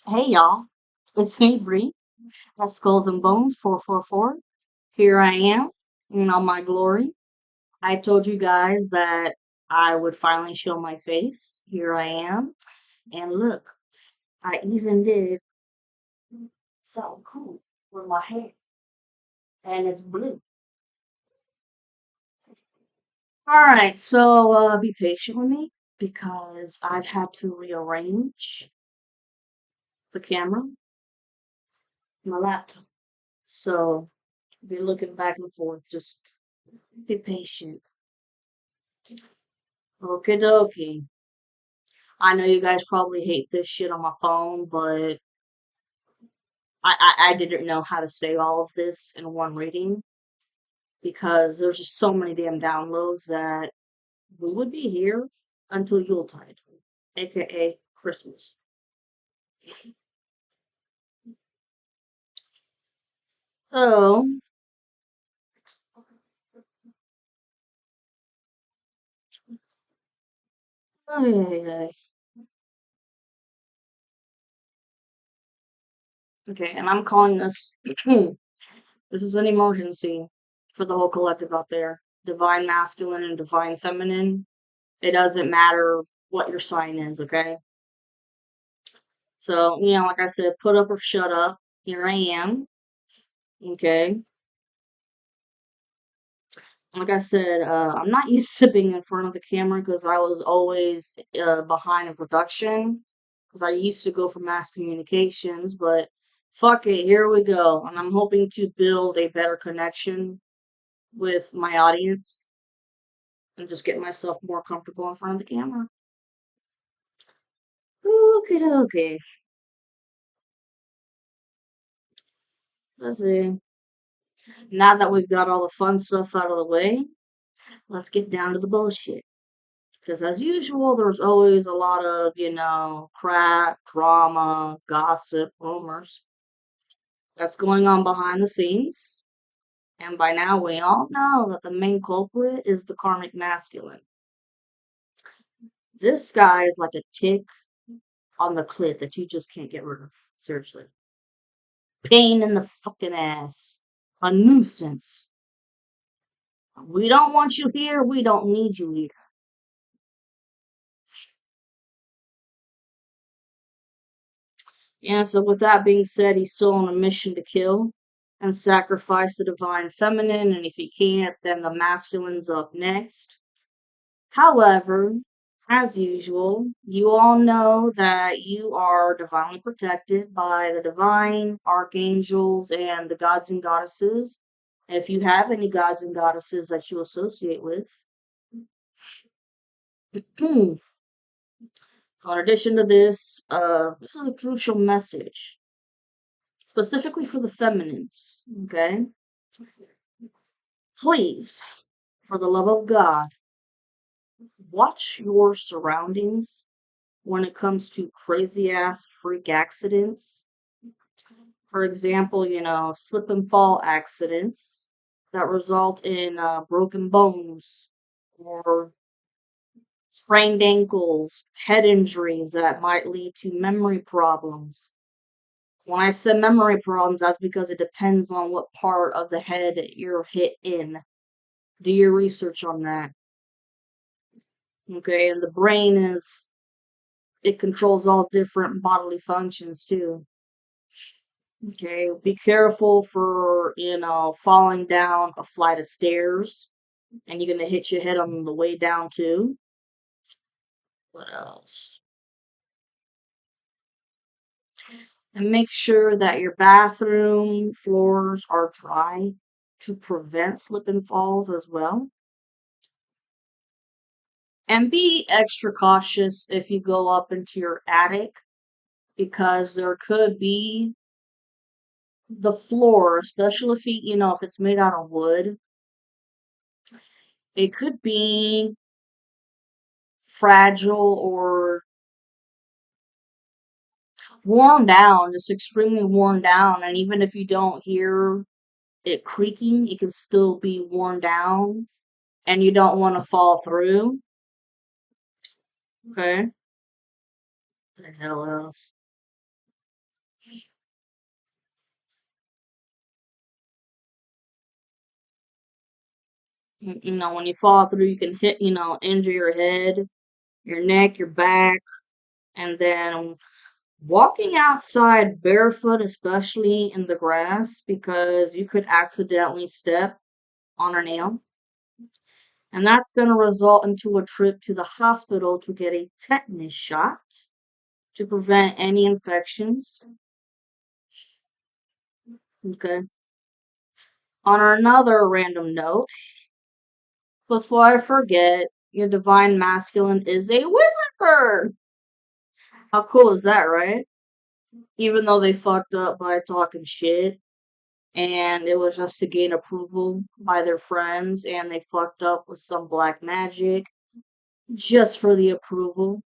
Hey y'all, it's me, Bree. That's Skulls and Bones 444. Here I am in all my glory. I told you guys that I would finally show my face. Here I am. And look, I even did something cool with my hair. And it's blue. Alright, so be patient with me because I've had to rearrange the camera, my laptop. So be looking back and forth. Just be patient. Okie dokie. I know you guys probably hate this shit on my phone, but I didn't know how to say all of this in one reading because there's just so many damn downloads that we would be here until Yuletide, aka Christmas. So, ay. Okay, and I'm calling this this is an emergency for the whole collective out there. Divine masculine and divine feminine. It doesn't matter what your sign is, okay? So, like I said, put up or shut up. Here I am. Okay. Like I said, I'm not used to being in front of the camera because I was always behind in production because I used to go for mass communications, but fuck it, here we go. And I'm hoping to build a better connection with my audience and just get myself more comfortable in front of the camera. Okay, okay. Let's see. Now that we've got all the fun stuff out of the way, let's get down to the bullshit. Because as usual, there's always a lot of, crap, drama, gossip, rumors that's going on behind the scenes. And by now, we all know that the main culprit is the karmic masculine. This guy is like a tick on the clit that you just can't get rid of. Seriously. Pain in the fucking ass. A nuisance. We don't want you here. We don't need you here. And so, with that being said, he's still on a mission to kill and sacrifice the divine feminine, and if he can't, then the masculine's up next. However, as usual, you all know that you are divinely protected by the divine, archangels, and the gods and goddesses. If you have any gods and goddesses that you associate with, in addition to this is a crucial message, specifically for the feminines, okay? Please, for the love of God, watch your surroundings when it comes to crazy ass freak accidents. For example, slip and fall accidents that result in broken bones or sprained ankles, head injuries that might lead to memory problems. When I say memory problems, that's because it depends on what part of the head you're hit in. Do your research on that. Okay, and the brain it controls all different bodily functions too. Okay, be careful for, falling down a flight of stairs and you're gonna hit your head on the way down too. What else? And make sure that your bathroom floors are dry to prevent slip and falls as well. And be extra cautious if you go up into your attic because there could be the floor, especially if if it's made out of wood, it could be fragile or worn down, just extremely worn down. And even if you don't hear it creaking, it can still be worn down and you don't want to fall through. Okay. The hell else? When you fall through, you can hit, injure your head, your neck, your back, and then walking outside barefoot, especially in the grass, because you could accidentally step on a nail. And that's going to result into a trip to the hospital to get a tetanus shot to prevent any infections. Okay. On another random note, before I forget, your divine masculine is a wizard. How cool is that, right? Even though they fucked up by talking shit and it was just to gain approval by their friends and they fucked up with some black magic just for the approval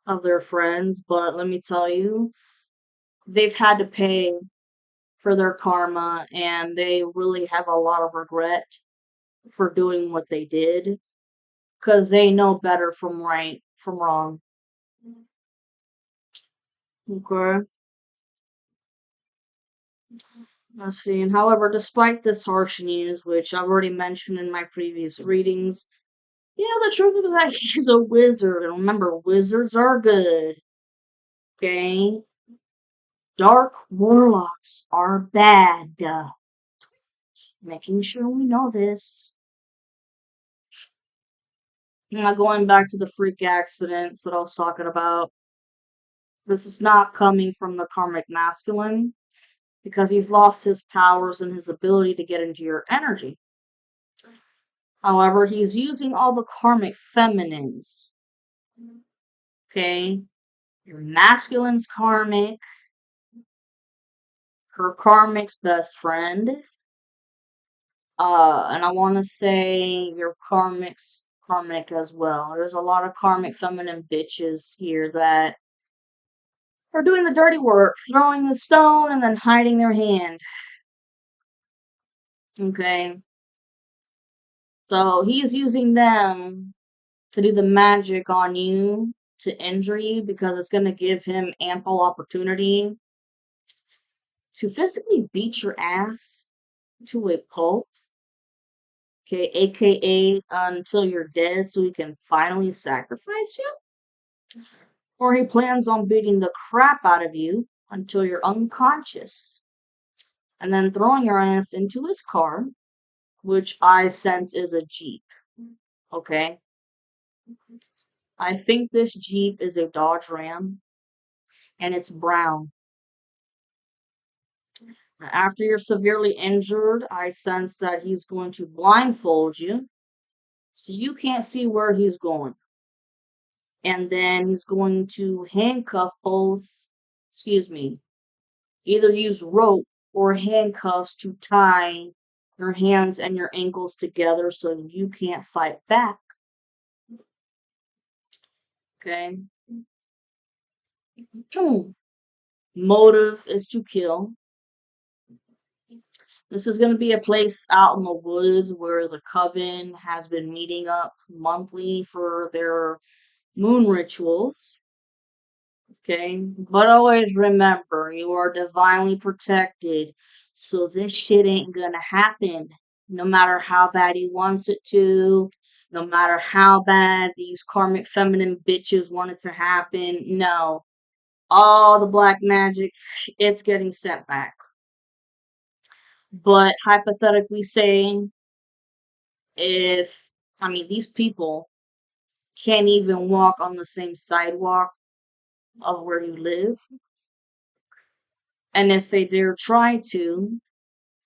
of their friends. But let me tell you, they've had to pay for their karma and they really have a lot of regret for doing what they did because they know better from wrong. Okay. Let's see. And however, despite this harsh news, which I've already mentioned in my previous readings, yeah, the truth is that he's a wizard. And remember, wizards are good. Okay? Dark warlocks are bad. Making sure we know this. Now, going back to the freak accidents that I was talking about, this is not coming from the karmic masculine because he's lost his powers and his ability to get into your energy. However, he's using all the karmic feminines. Okay? Your masculine's karmic, her karmic's best friend, and I want to say your karmic's karmic as well. There's a lot of karmic feminine bitches here that are doing the dirty work, throwing the stone and then hiding their hand. Okay? So he's using them to do the magic on you to injure you because it's going to give him ample opportunity to physically beat your ass to a pulp. Okay, aka until you're dead so he can finally sacrifice you. Or he plans on beating the crap out of you until you're unconscious and then throwing your ass into his car, which I sense is a Jeep. Okay? I think this Jeep is a Dodge Ram and it's brown. After you're severely injured, I sense that he's going to blindfold you so you can't see where he's going. And then he's going to handcuff excuse me, either use rope or handcuffs to tie your hands and your ankles together so you can't fight back. Okay? Motive is to kill. This is going to be a place out in the woods where the coven has been meeting up monthly for their moon rituals. Okay? But always remember, you are divinely protected. So this shit ain't gonna happen. No matter how bad he wants it to. No matter how bad these karmic feminine bitches want it to happen. No. All the black magic, it's getting sent back. But hypothetically saying, these people can't even walk on the same sidewalk of where you live. And if they dare try to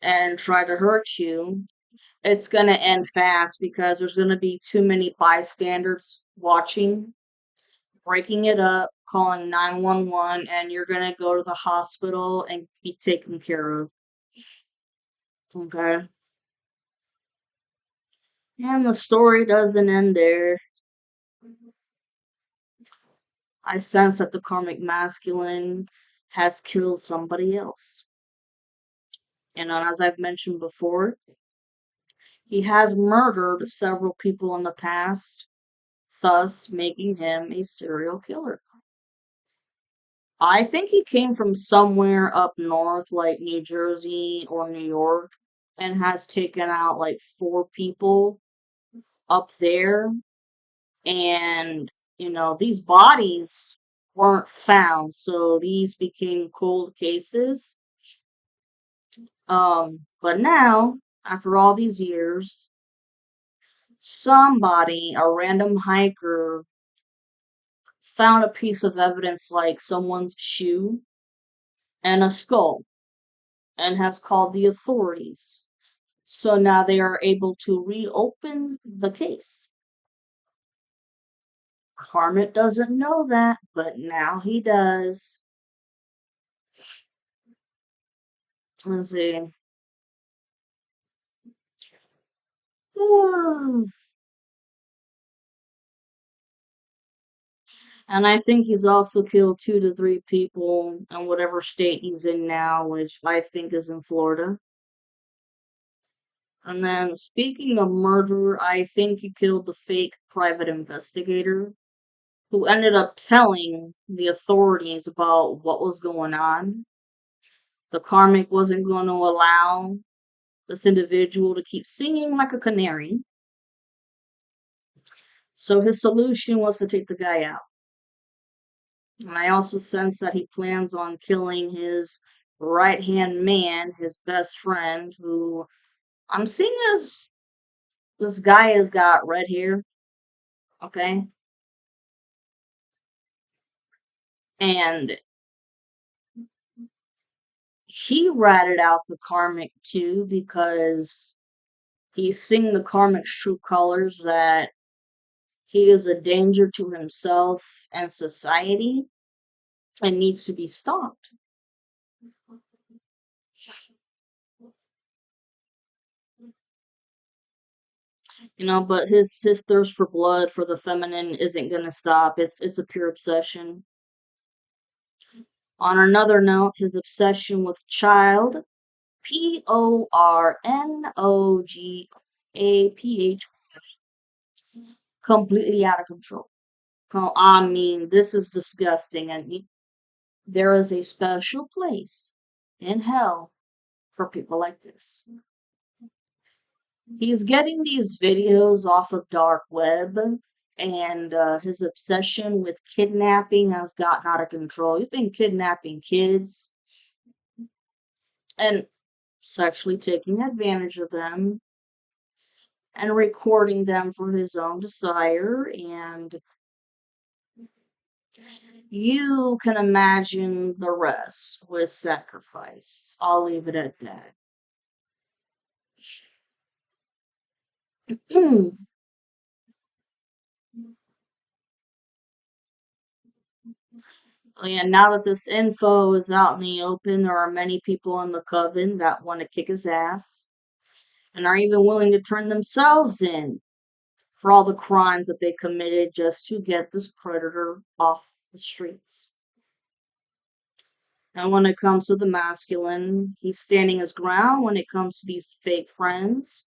and try to hurt you, it's going to end fast because there's going to be too many bystanders watching, breaking it up, calling 911, and you're going to go to the hospital and be taken care of. Okay? And the story doesn't end there. I sense that the karmic masculine has killed somebody else. And as I've mentioned before, he has murdered several people in the past, thus making him a serial killer. I think he came from somewhere up north, like New Jersey or New York, and has taken out like 4 people up there, and these bodies weren't found, so these became cold cases. But now, after all these years, somebody, a random hiker, found a piece of evidence like someone's shoe and a skull and has called the authorities. So now they are able to reopen the case. Carmet doesn't know that, but now he does. Let's see. And I think he's also killed 2 to 3 people in whatever state he's in now, which I think is in Florida. And then, speaking of murder, I think he killed the fake private investigator who ended up telling the authorities about what was going on. The karmic wasn't going to allow this individual to keep singing like a canary. So his solution was to take the guy out. And I also sense that he plans on killing his right hand man, his best friend, who I'm seeing as this guy has got red hair, okay? And he ratted out the karmic too because he's seeing the karmic's true colors, that he is a danger to himself and society and needs to be stopped. But his thirst for blood, for the feminine, isn't gonna stop. It's a pure obsession. On another note, his obsession with child, Pornograph, completely out of control. I mean, this is disgusting, and there is a special place in hell for people like this. He's getting these videos off of dark web, and his obsession with kidnapping has gotten out of control. You've been kidnapping kids and sexually taking advantage of them and recording them for his own desire, and you can imagine the rest with sacrifice. I'll leave it at that. And now that this info is out in the open, there are many people in the coven that want to kick his ass and are even willing to turn themselves in for all the crimes that they committed just to get this predator off the streets. And when it comes to the masculine, he's standing his ground when it comes to these fake friends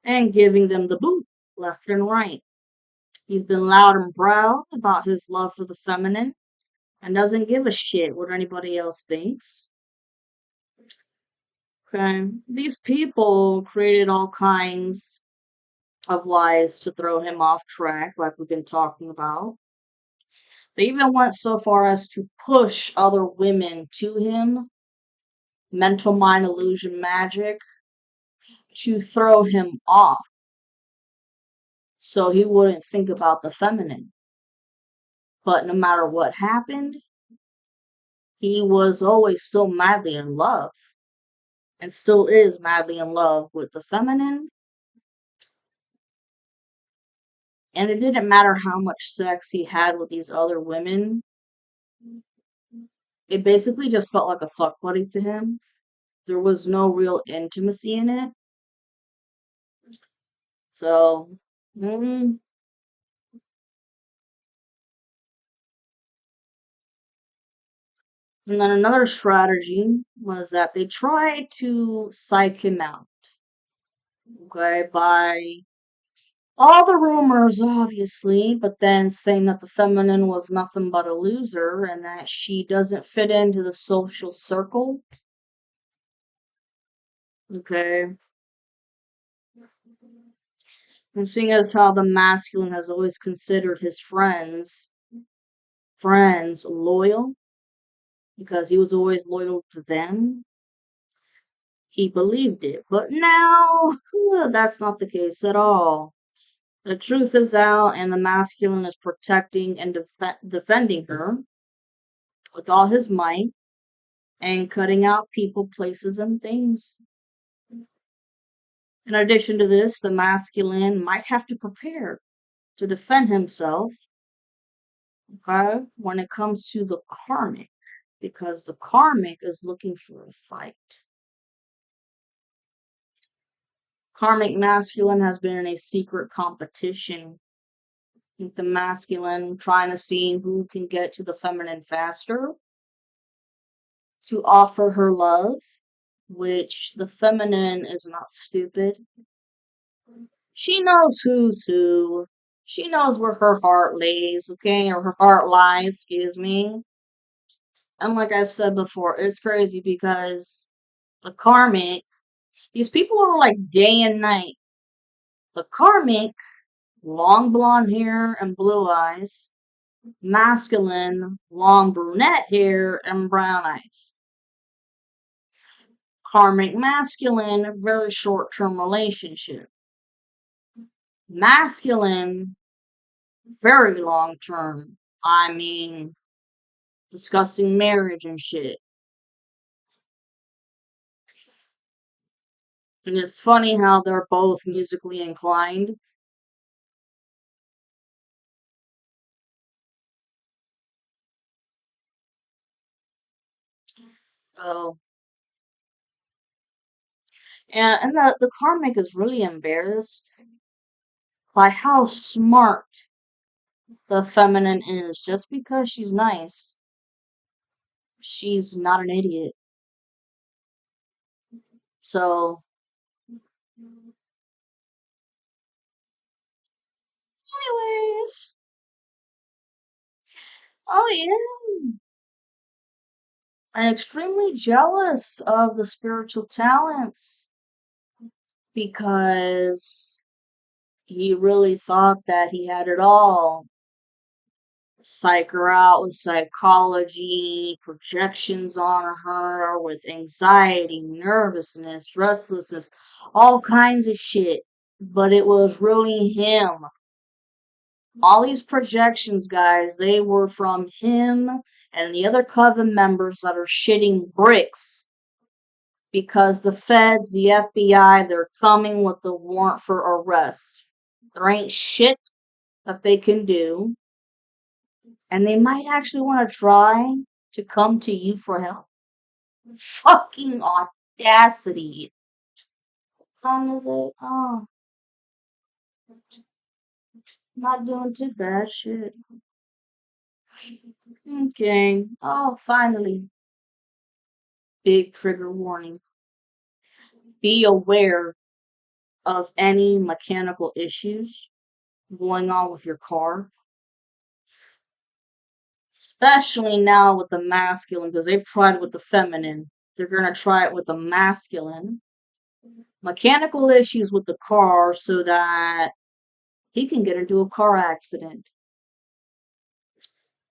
and giving them the boot left and right. He's been loud and proud about his love for the feminine and doesn't give a shit what anybody else thinks. Okay. These people created all kinds of lies to throw him off track, like we've been talking about. They even went so far as to push other women to him, mental mind illusion magic, to throw him off so he wouldn't think about the feminine. But no matter what happened, he was always still madly in love and still is madly in love with the feminine. And it didn't matter how much sex he had with these other women. It basically just felt like a fuck buddy to him. There was no real intimacy in it. So, mm, and then another strategy was that they tried to psych him out, okay, by all the rumors, obviously, but then saying that the feminine was nothing but a loser and that she doesn't fit into the social circle, okay. And seeing as how the masculine has always considered his friends loyal, because he was always loyal to them, he believed it. But now, that's not the case at all. The truth is out, and the masculine is protecting and defending her with all his might and cutting out people, places, and things. In addition to this, the masculine might have to prepare to defend himself, okay, when it comes to the karmic, because the karmic is looking for a fight. Karmic masculine has been in a secret competition with the masculine trying to see who can get to the feminine faster to offer her love, which the feminine is not stupid. She knows who's who. She knows where her heart lays, okay? Or her heart lies, excuse me. And like I said before, it's crazy because the karmic, these people are like day and night. The karmic, long blonde hair and blue eyes. Masculine, long brunette hair and brown eyes. Karmic masculine, very short term relationship. Masculine, very long term. I mean, discussing marriage and shit. And it's funny how they're both musically inclined. Oh, and the karmic is really embarrassed by how smart the feminine is. Just because she's nice, she's not an idiot. So, anyways, oh yeah, I'm extremely jealous of the spiritual talents because he really thought that he had it all. Psych her out with psychology, projections on her with anxiety, nervousness, restlessness, all kinds of shit. But it was really him. All these projections, guys, they were from him and the other coven members that are shitting bricks because the feds, the FBI, they're coming with the warrant for arrest. There ain't shit that they can do, and they might actually want to try to come to you for help. Fucking audacity. What time is it? Oh, not doing too bad. Shit. Okay. Oh, finally. Big trigger warning. Be aware of any mechanical issues going on with your car, especially now with the masculine, because they've tried it with the feminine. They're going to try it with the masculine. Mechanical issues with the car so that he can get into a car accident.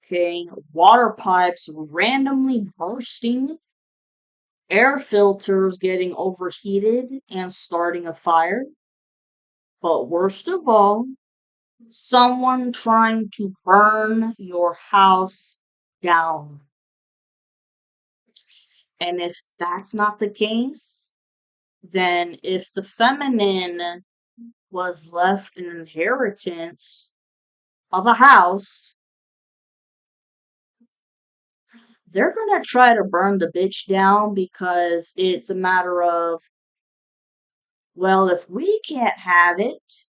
Okay, water pipes randomly bursting, air filters getting overheated and starting a fire. But worst of all, someone trying to burn your house down. And if that's not the case, then if the feminine was left an inheritance of a house, they're gonna try to burn the bitch down because it's a matter of, well, if we can't have it,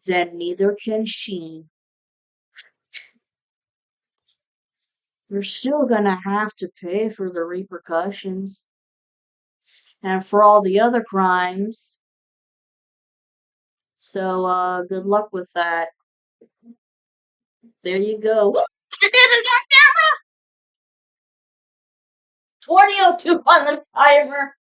then neither can she. You're still gonna have to pay for the repercussions. And for all the other crimes. So, good luck with that. There you go. I did it again! 20:02 on the timer.